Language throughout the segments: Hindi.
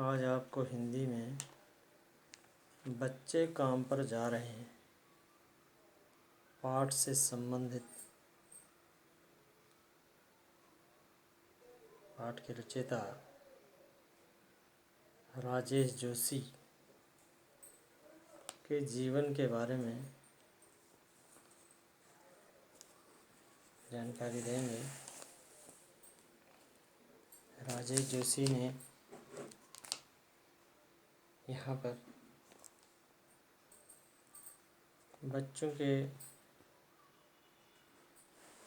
आज आपको हिंदी में बच्चे काम पर जा रहे हैं पाठ से संबंधित पाठ के रचयिता राजेश जोशी के जीवन के बारे में जानकारी देंगे। राजेश जोशी ने यहाँ पर बच्चों के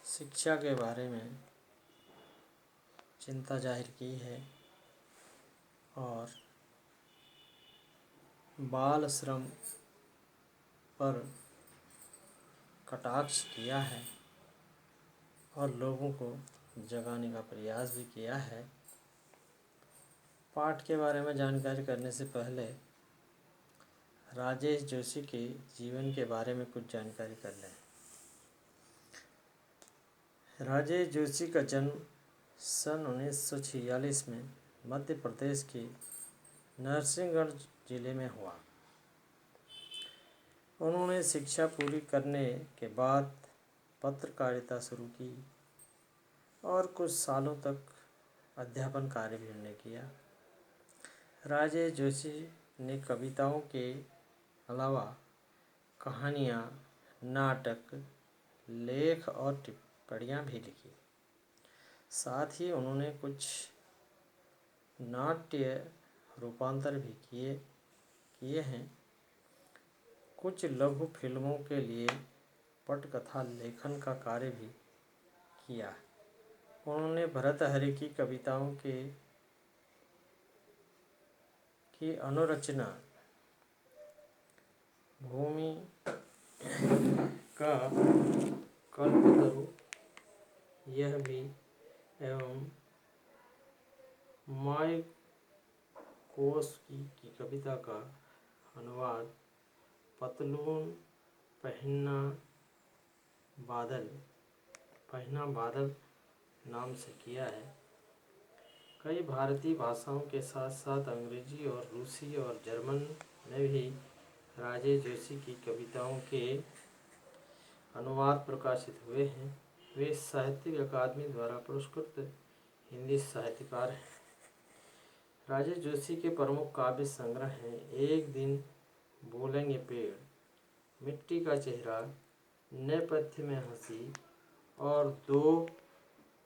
शिक्षा के बारे में चिंता जाहिर की है और बाल श्रम पर कटाक्ष किया है और लोगों को जगाने का प्रयास भी किया है। पाठ के बारे में जानकारी करने से पहले राजेश जोशी के जीवन के बारे में कुछ जानकारी कर लें। राजेश जोशी का जन्म सन 1946 में मध्य प्रदेश के नरसिंहगढ़ जिले में हुआ। उन्होंने शिक्षा पूरी करने के बाद पत्रकारिता शुरू की और कुछ सालों तक अध्यापन कार्य भी उन्होंने किया। राजेश जोशी ने कविताओं के अलावा कहानियाँ, नाटक, लेख और टिप्पणियाँ भी लिखी। साथ ही उन्होंने कुछ नाट्य रूपांतर भी किए हैं। कुछ लघु फिल्मों के लिए पटकथा लेखन का कार्य भी किया। उन्होंने भर्तृहरि की कविताओं की अनुरचना भूमि का कल्पतरु, यह भी एवं मायाकोस्की की कविता का अनुवाद पतलून पहनना बादल नाम से किया है। कई भारतीय भाषाओं के साथ साथ अंग्रेजी और रूसी और जर्मन में भी राजेश जोशी की कविताओं के अनुवाद प्रकाशित हुए हैं। वे साहित्य अकादमी द्वारा पुरस्कृत हिंदी साहित्यकार हैं। राजेश जोशी के प्रमुख काव्य संग्रह हैं एक दिन बोलेंगे पेड़, मिट्टी का चेहरा, नेपथ्य में हंसी और दो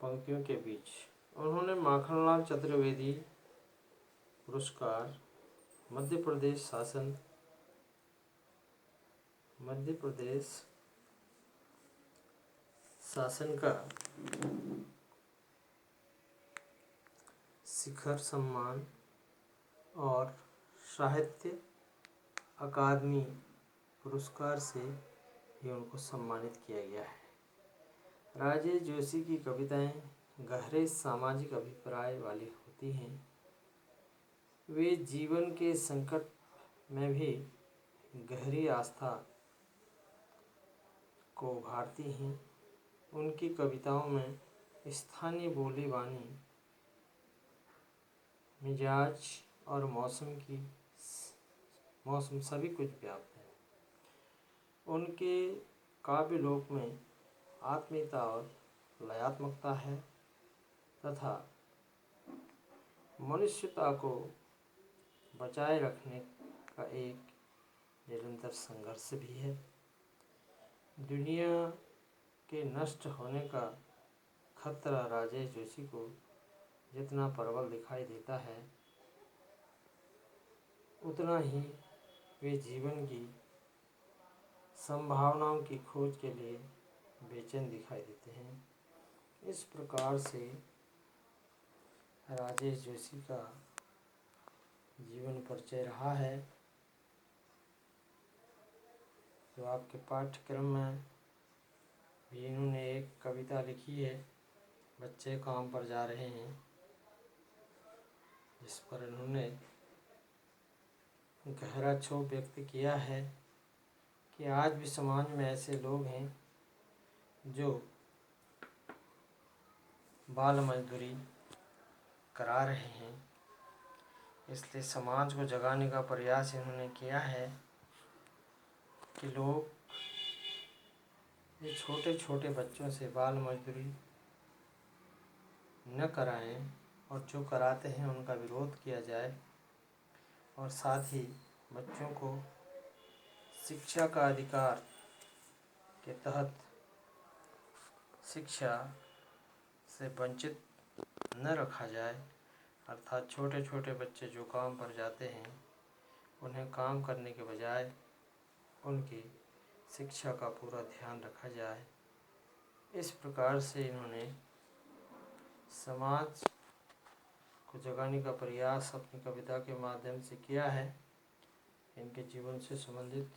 पंक्तियों के बीच। उन्होंने माखनलाल चतुर्वेदी पुरस्कार, मध्य प्रदेश शासन का शिखर सम्मान और साहित्य अकादमी पुरस्कार से भी उनको सम्मानित किया गया है। राजेश जोशी की कविताएं गहरे सामाजिक अभिप्राय वाली होती हैं। वे जीवन के संकट में भी गहरी आस्था को उभारती हैं। उनकी कविताओं में स्थानीय बोली बानी, मिजाज और मौसम सभी कुछ व्याप्त है। उनके काव्य लोक में आत्मीयता और लयात्मकता है तथा मनुष्यता को बचाए रखने का एक निरंतर संघर्ष भी है। दुनिया के नष्ट होने का खतरा राजेश जोशी को जितना प्रबल दिखाई देता है, उतना ही वे जीवन की संभावनाओं की खोज के लिए बेचैन दिखाई देते हैं। इस प्रकार से राजेश जोशी का जीवन परिचय रहा है, जो आपके पाठ्यक्रम में भी इन्होंने एक कविता लिखी है, बच्चे काम पर जा रहे हैं, जिस पर इन्होंने गहरा क्षोभ व्यक्त किया है कि आज भी समाज में ऐसे लोग हैं जो बाल मजदूरी करा रहे हैं। इसलिए समाज को जगाने का प्रयास इन्होंने किया है कि लोग ये छोटे छोटे बच्चों से बाल मजदूरी न कराएं और जो कराते हैं उनका विरोध किया जाए, और साथ ही बच्चों को शिक्षा का अधिकार के तहत शिक्षा से वंचित न रखा जाए। अर्थात छोटे छोटे बच्चे जो काम पर जाते हैं उन्हें काम करने के बजाय उनकी शिक्षा का पूरा ध्यान रखा जाए। इस प्रकार से इन्होंने समाज को जगाने का प्रयास अपनी कविता के माध्यम से किया है। इनके जीवन से संबंधित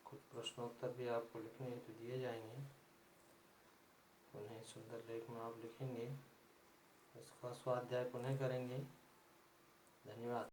कुछ प्रश्नोत्तर भी आपको लिखने हेतु दिए जाएंगे, उन्हें सुंदर लेख में आप लिखेंगे, उसका स्वाध्याय पुनः करेंगे। धन्यवाद।